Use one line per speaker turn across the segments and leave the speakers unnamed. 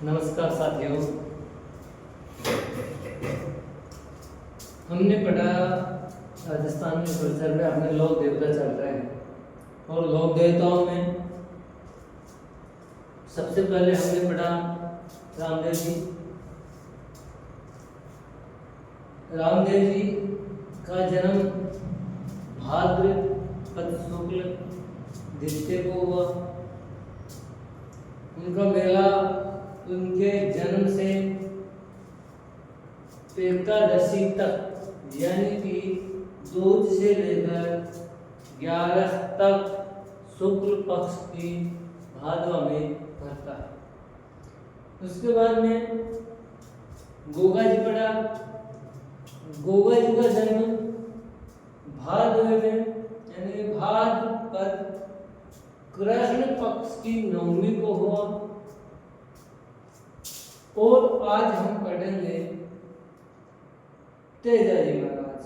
नमस्कार साथियों। हमने पढ़ा राजस्थान में कल्चर में अपने लोक देवता चल रहे हैं और लोक देवताओं में सबसे पहले हमने पढ़ा रामदेव जी। रामदेव जी का जन्म भाद्रपद शुक्ल द्वितीय को हुआ। उनका मेला उनके जन्म से एकादशी तक यानी कि दूज से लेकर 11 तक शुक्ल पक्ष की भादवा में पड़ता है। उसके बाद में गोगा जी पड़ा। गोगा जी का जन्म भादवे में यानी भाद्रपद कृष्ण पक्ष की नवमी को हुआ। और आज हम पढ़ेंगे तेजा जी महाराज।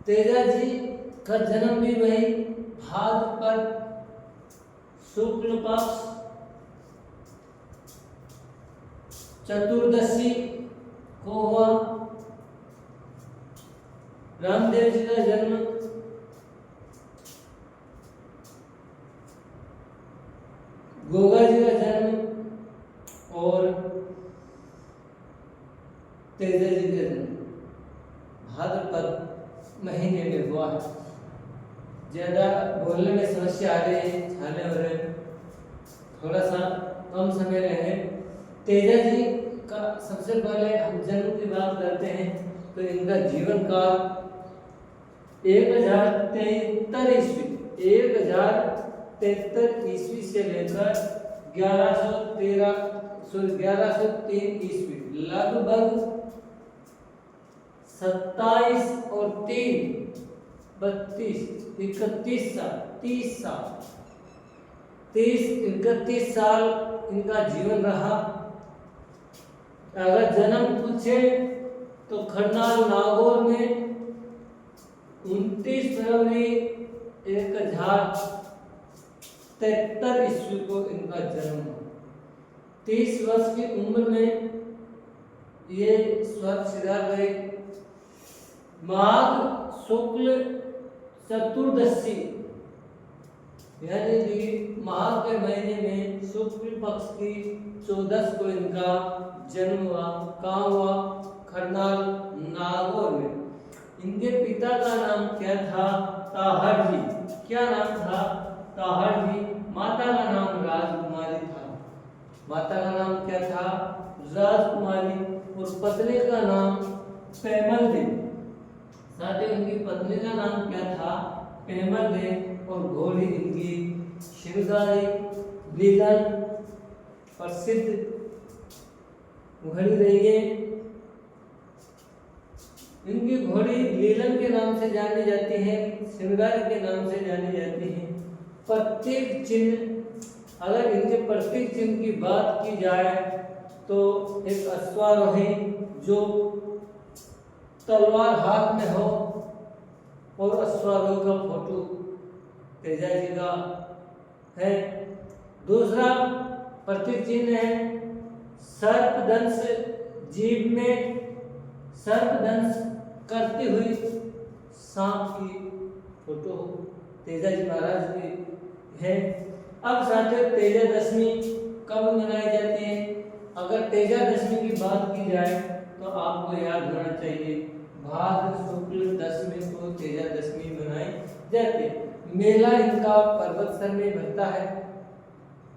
तेजा जी का जन्म भी वही भाद्रपद शुक्ल पक्ष चतुर्दशी को हुआ। रामदेव जी का जन्म गोगा जी का जन्म और तेजा जी का जन्म भाद्रपद महीने में हुआ है। ज्यादा बोलने में समस्या आ रही है, छाले हो रहे हैं, थोड़ा सा कम समय रहे। तेजा जी का सबसे पहले हम जन्म की बात करते हैं तो इनका जीवन काल 1073 ईस्वी से लेकर 1103 ईस्वी लगभग 27 और 3 32 31 साल 31 साल इनका जीवन रहा। अगर जन्म पूछे तो खरनाल नागौर में 29 फरवरी 1073 ईस्वी को इनका जन्म हुआ। 30 वर्ष की उम्र में ये स्वर्ग सिधार गए। माघ शुक्ल चतुर्दशी यानी कि माघ के महीने में शुक्ल पक्ष की 14 को इनका जन्म हुआ। कहाँ हुआ? खरनाल नागौर में। इनके पिता का नाम क्या था? ताहर जी। क्या नाम था? ताहर जी। माता का नाम राजकुमारी था। माता का नाम क्या था? राजकुमारी। और पत्नी का नाम पेमल देव। साथ ही उनकी पत्नी का नाम क्या था? पेमल देव। और घोड़ी इनकी शिवगारी लीलन प्रसिद्ध घोड़ी रही है। इनकी घोड़ी लीलन के नाम से जानी जाती है, शिवगारी के नाम से जानी जाती है। प्रत्येक चिन्ह, अगर इनके प्रत्येक चिन्ह की बात की जाए तो एक अश्वारोही जो तलवार हाथ में हो और अश्वारोही का फोटो तेजा जी का है। दूसरा प्रतीक चिन्ह है सर्पदंश, जीभ में सर्पदंश करती हुई सांप की फोटो तेजा जी महाराज की है। अब साथियों, तेजा दशमी कब मनाई जाती है? अगर तेजा दशमी की बात की जाए तो आपको याद होना चाहिए भाद्र शुक्ल दशमी को तेजा दशमी मनाई जाती है। मेला इनका पर्वतसर में भरता है।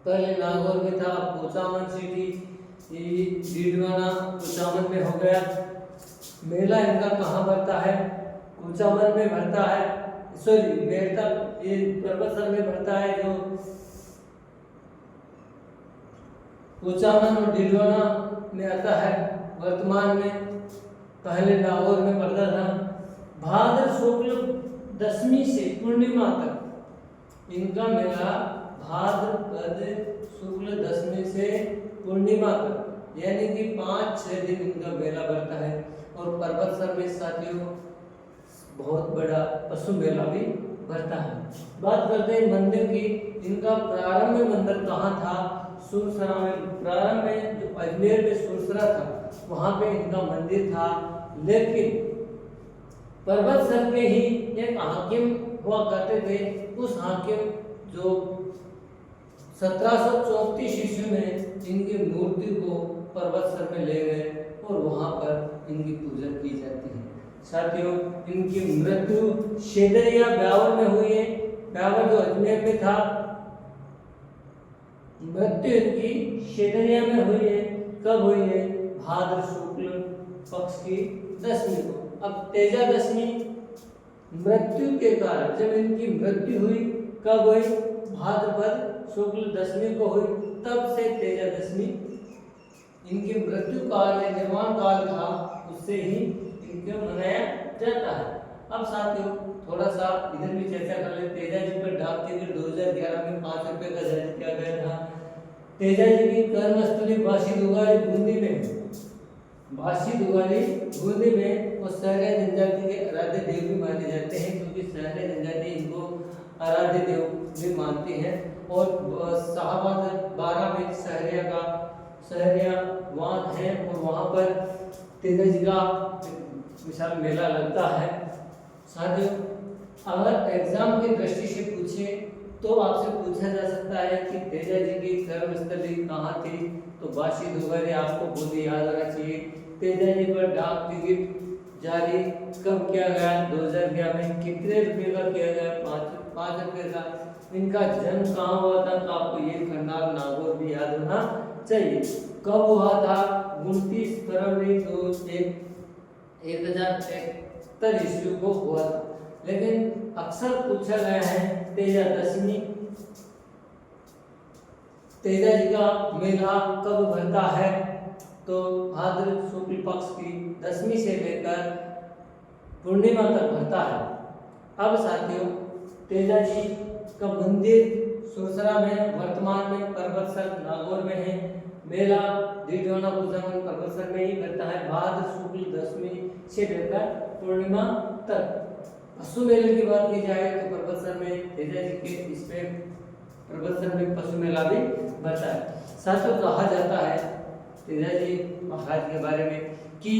पहले नागौर में था, कुचामन सिटी डीडवाना कुचामन में हो गया। मेला इनका कहाँ भरता है? कुचामन में भरता है। सॉरी, मेरता ये पर्वतसर में भरता है जो कुचामन और डीडवाना में आता है वर्तमान में। पहले नागौर में पड़ता था। भाद्र शुक्ल दशमी से पूर्णिमा तक इनका मेला भाद्रपद शुक्ल दशमी से पूर्णिमा तक यानी कि 5-6 दिन इनका मेला भरता है। और पर्वतसर में साथियों बहुत बड़ा पशु मेला भी भरता है। बात करते हैं मंदिर की। इनका प्रारंभ मंदिर कहाँ था सुरसरा में, प्रारंभ में जो अजमेर में सुरसरा था वहां पे इनका मंदिर था, लेकिन पर्वत सर के ही एक हाकिम हुआ करते थे। उस हाकिम जो 1734 ईस्वी में इनकी मूर्ति को पर्वत सर में ले गए और वहां पर इनकी पूजा की जाती है। साथियों, इनकी मृत्यु शेदरिया ब्यावर में हुई है। ब्यावर जो अजमेर में था, मृत्यु इनकी शेदरिया में हुई है। कब हुई है? भाद्र शुक्ल पक्ष की 10वीं को। अब तेजा दशमी मृत्यु के कारण, जब इनकी मृत्यु हुई, कब हुई? भाद्रपद शुक्ल 10वीं को हुई। तब से तेजा दशमी इनकी मृत्यु काल या निर्वाण काल था, उससे ही इनको मनाया जाता है। अब साथियों थोड़ा सा इधर भी चर्चा कर ले। तेजा जी पर डाक टिकट 2011 में 5 रुपए का जारी किया गया था। तेजा जी की कर्मस्थली बासी दुगाली बूंदी में, बासी दुगाली बूंदी में वो सहरिया जनजाति के आराध्य देव भी माने जाते हैं, क्योंकि सहरिया जनजाति इनको आराध्य देव भी मानती है। और शाहबाद 12 में सहरिया वहाँ है और वहाँ पर तेजा जी का विशाल मेला लगता है। साथियों, अगर एग्जाम की दृष्टि से पूछे तो आपसे पूछा जा सकता है कि तेजा जी की कर्मस्थली कहाँ थी, तो बासी दुगाली आपको बहुत याद रखना चाहिए। तेजा जी पर डाक टिकट जारी कब किया गया? 2011 में। कितने रुपए का किया गया? 5 रुपए का। इनका जन्म कहाँ हुआ था? तो आपको ये करनाल नागौर भी याद होना चाहिए। कब हुआ था? 29 फरवरी 1071 ईस्वी को हुआ था। लेकिन अक्सर पूछा गया है तेजा दशमी, तेजा जी का मेला कब भरता है? तो भाद्र शुक्ल पक्ष की 10वीं से लेकर पूर्णिमा तक भरता है। अब साथियों, तेजा जी का मंदिर सुरसरा में, वर्तमान में पर्वतसर नागौर में है। मेला दीडवाना पूजा में पर्वतसर में ही भरता है, भाद्र शुक्ल 10वीं से लेकर पूर्णिमा तक। पशु मेले की बात की जाए तो पर्वतसर में तेजा जी के इसमें पर्वतसर में पशु मेला भी भरता है। साथियों, कहा जाता है तेजा जी महाराज के बारे में कि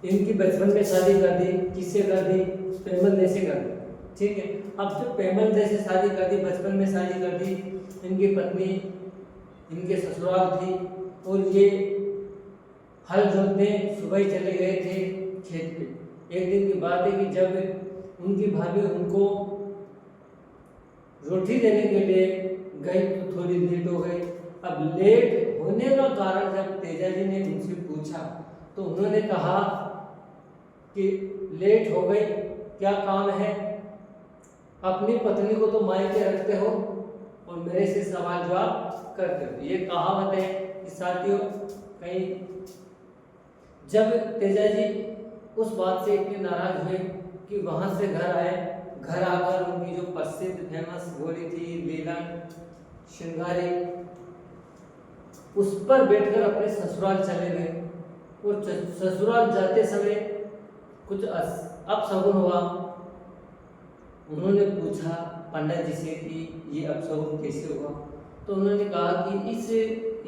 इनकी बचपन में शादी कर दी। किससे कर दी? पेमल दे से कर दी। ठीक है। अब जब पेमल दे से शादी कर दी, बचपन में शादी कर दी, इनकी पत्नी इनके ससुराल थी और ये हल जोतने सुबह चले गए थे खेत पे। एक दिन की बात है कि जब उनकी भाभी उनको रोटी देने के लिए गई तो थोड़ी लेट हो गई। अब लेट होने का कारण जब तेजा जी ने उनसे पूछा तो उन्होंने कहा कि लेट हो गई, क्या काम है? अपनी पत्नी को तो मायके रखते हो और मेरे से सवाल जवाब करते हो। ये कहावत है कि साथियों, कहीं जब तेजा जी उस बात से इतने नाराज हुए कि वहां से घर आए, घर आकर उनकी जो प्रसिद्ध फेमस घोड़ी थी लीलन श्रृंगारी, उस पर बैठकर अपने ससुराल चले गए। और ससुराल जाते समय कुछ अपशगुन हुआ। उन्होंने पूछा पंडित जी से कि ये अपशगुन कैसे हुआ? तो उन्होंने कहा कि इस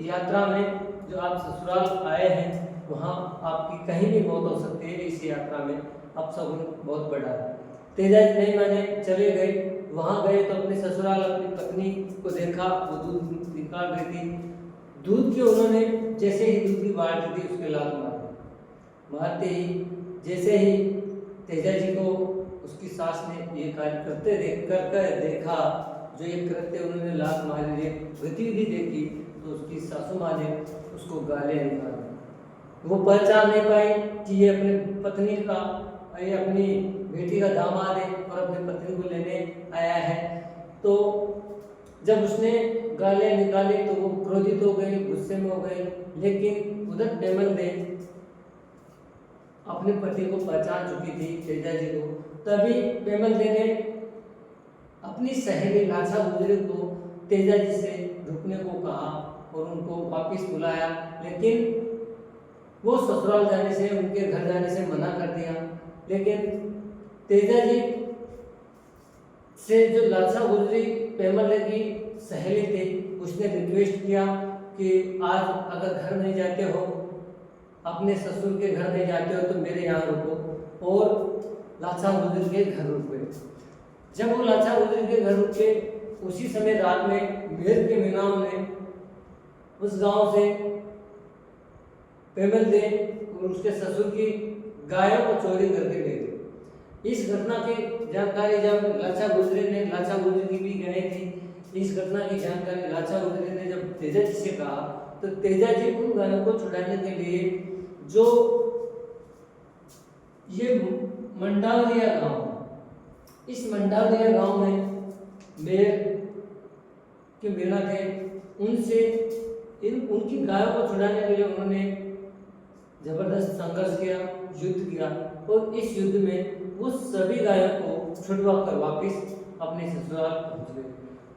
यात्रा में जो आप ससुराल आए हैं वहाँ आपकी कहीं भी मौत हो सकती है, इस यात्रा में अपशगुन बहुत बड़ा है। तेजा जी नहीं माने, चले गए। वहाँ गए तो अपने ससुराल अपनी पत्नी को देखा, वो दूध निकाल रही थी। दूध के उन्होंने जैसे ही दूध की बाल्टी थी उसके लात मारते ही जैसे ही तेजा जी को उसकी सास ने ये कार्य करते देखा, जो ये कृत्य उन्होंने लात मारी है गतिविधि देखी, तो उसकी सासू माँ ने उसको गालियाँ निकाली। वो पहचान नहीं पाई कि ये अपने पत्नी का, ये अपनी बेटी का दामाद है और अपनी पत्नी को लेने आया है। तो जब उसने गालियाँ निकाली तो वो क्रोधित हो गई, गुस्से में हो गई। लेकिन उधर पेमल दे अपने पति को पहचान चुकी थी तेजा जी को। तभी पेमल दे ने अपनी सहेली लाछा गुजरी को तेजा जी से रुकने को कहा और उनको वापस बुलाया, लेकिन वो ससुराल जाने से, उनके घर जाने से मना कर दिया। लेकिन तेजा जी से जो लाछा गुजरी पेमल की सहेली थी, उसने रिक्वेस्ट किया कि आज अगर घर नहीं जाते हो, अपने ससुर के घर नहीं जाते हो, तो मेरे यहाँ रुको। और लाचा गुजर के घर रुके। जब वो लाचा गुजर के घर रुके, उसी समय रात में मेर के मीनाओं ने उस गांव से पेमल दे और उसके ससुर की गायों को चोरी करके ले गए। इस घटना की जानकारी जब लाचा गुजरी भी गए थी, इस घटना की जानकारी लाचा गुजरी ने जब तेजा जी से कहा, तो तेजा जी उन गायों को छुड़ाने के लिए जो ये मंडावरिया गांव, इस मंडावरिया गांव में मेर के मीणा थे, उनसे उनकी गायों को छुड़ाने के लिए उन्होंने जबरदस्त संघर्ष किया, युद्ध किया। और इस युद्ध में वो सभी गायों को छुड़वा कर वापिस अपने ससुराल पहुंच गए।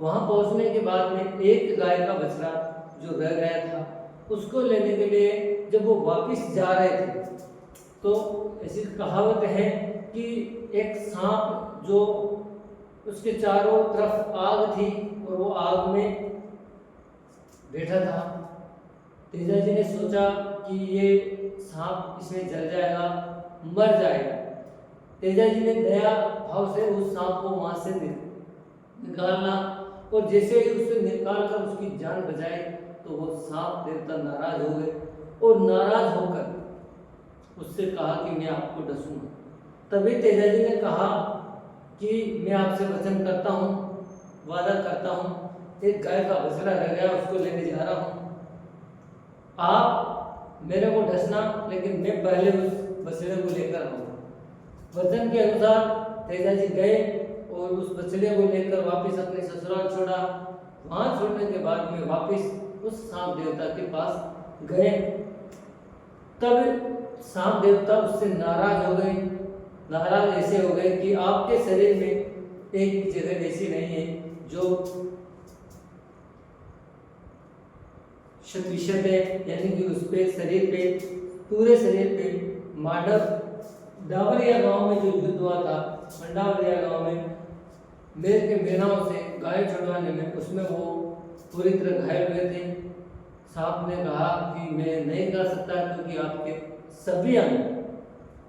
वहां पहुंचने के बाद में एक गाय का बछड़ा जो रह गया था, उसको लेने के लिए जब वो वापिस जा रहे थे, तो ऐसी कहावत है कि एक सांप जो उसके चारों तरफ आग थी और वो आग में बैठा था। तेजा जी ने सोचा कि ये सांप इसमें जल जाएगा, मर जाएगा। तेजा जी ने दया भाव से उस सांप को वहां से निकालना, और जैसे ही उसे निकाल कर उसकी जान बचाई, तो वो सांप देवता नाराज हो गए और नाराज होकर उससे कहा कि मैं आपको डसूंगा। तभी तेजा जी ने कहा कि मैं आपसे वचन करता हूँ, वादा करता हूँ, एक गाय का बछड़ा रह गया, उसको लेने जा रहा हूँ, आप मेरे को डसना, लेकिन मैं पहले उस बछड़े को लेकर आऊंगा। वचन के अनुसार तेजा जी गए और उस बछड़े को लेकर वापस अपने ससुराल छोड़ा। वहां छोड़ने के बाद में वापस उस सांप देवता के पास गए। तब सांप देवता उससे नाराज हो गए। नाराज ऐसे हो गए कि आपके शरीर में एक जगह ऐसी नहीं है जो शत है, यानी कि उस पे शरीर पे, पूरे शरीर पे डावरिया गांव में जो युद्ध हुआ था, मंडावरिया गांव में मेर के मेनाओं से गाय छुड़वाने में, उसमें वो पूरी तरह घायल हुए थे। सांप ने कहा कि मैं नहीं कर सकता क्योंकि आपके सभी अंग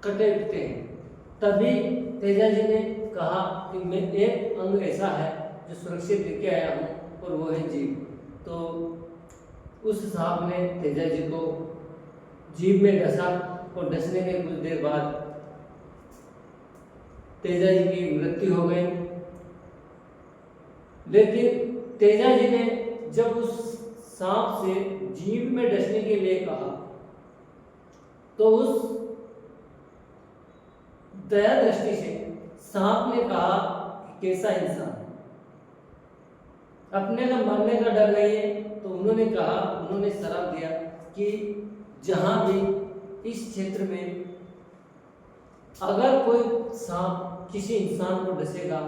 कटे पिटे हैं। तभी तेजा जी ने कहा कि मैं एक अंग ऐसा है जो सुरक्षित लेके आया हूँ, और वो है जीभ। तो उस सांप ने तेजा जी को जीभ में डसा, और डसने के कुछ देर बाद तेजा जी की मृत्यु हो गई। लेकिन तेजा जी ने जब उस सांप से जीभ में डसने के लिए कहा, तो उस दया दृष्टि से सांप ने कहा कि कैसा इंसान, अपने का मरने का डर नहीं है। तो उन्होंने कहा, उन्होंने सलाह दिया कि जहां भी इस क्षेत्र में अगर कोई सांप किसी इंसान को डसेगा,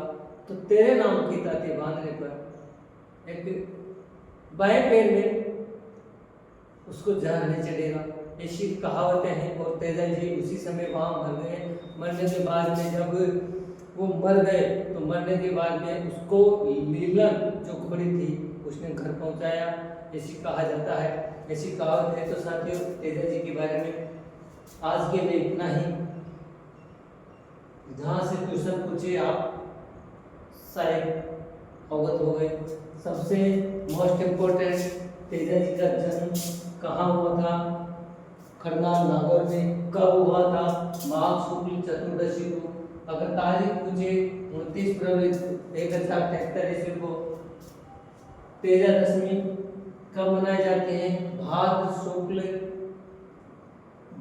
तो तेरे नाम की ताती बांधने पर एक बाएं पैर में उसको जहर नहीं चढ़ेगा। ऐसी कहावतें हैं। और तेजा जी उसी समय वहां मर गए। मरने के बाद में जब वो मर गए, तो मरने के बाद में उसको लीलन जो घोड़ी थी उसने घर पहुंचाया, ऐसी कहा जाता है, ऐसी कहावत है। तो साथियों, तेजा जी के बारे में आज के लिए इतना ही। जहाँ से क्वेश्चन पूछे आप शायद अवगत हो गए। सबसे मोस्ट इम्पोर्टेंट, तेजा जी का जन्म कहाँ हुआ था, खरनाल नागौर में कब हुआ था, माघ शुक्ल चतुर्दशी को। अगर तारीख पूछे 29 फरवरी 1073 ईस्वी को। तेजा दशमी कब मनाई जाती है, भाद्र शुक्ल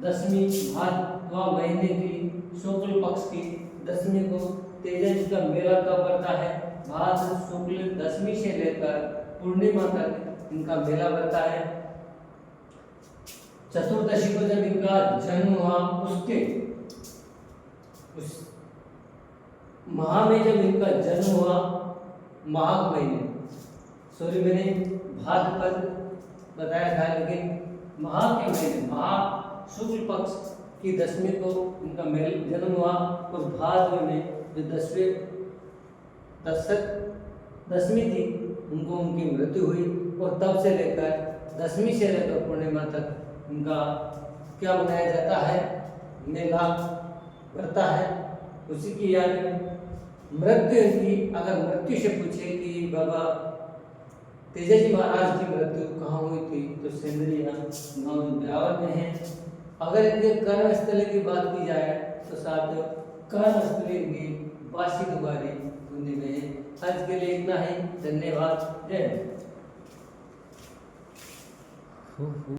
दशमी, भाद्रवा महीने की शुक्ल पक्ष की दशमी को तेजा जी का मेला कब पड़ता है, भाद्र शुक्ल दशमी से लेकर पूर्णिमा तक इनका मेला पड़ता है। चतुर्दशी को जब इनका जन्म हुआ, उसके उस माह में जब इनका जन्म हुआ, माघ महीने, सॉरी मैंने भाद्रपद बताया था, लेकिन माह के महीने, माह शुक्ल पक्ष की दशमी को इनका जन्म हुआ। और भाद्र में जो दशमी थी उनको उनकी मृत्यु हुई और तब से लेकर 10वीं से लेकर पूर्णिमा तक उनका क्या मनाया जाता है, मेला करता है। उसी की याद में मृत्यु की, अगर मृत्यु से पूछे कि बाबा तेजाजी महाराज की मृत्यु कहाँ हुई थी, तो सिंदरिया गाँव ब्यावर में है। अगर इनके कर्मस्थली की बात की जाए तो साथ कर्मस्थली इनकी बासी दुबारी बूंदी में है। आज के लिए इतना ही, धन्यवाद, जय हिंद।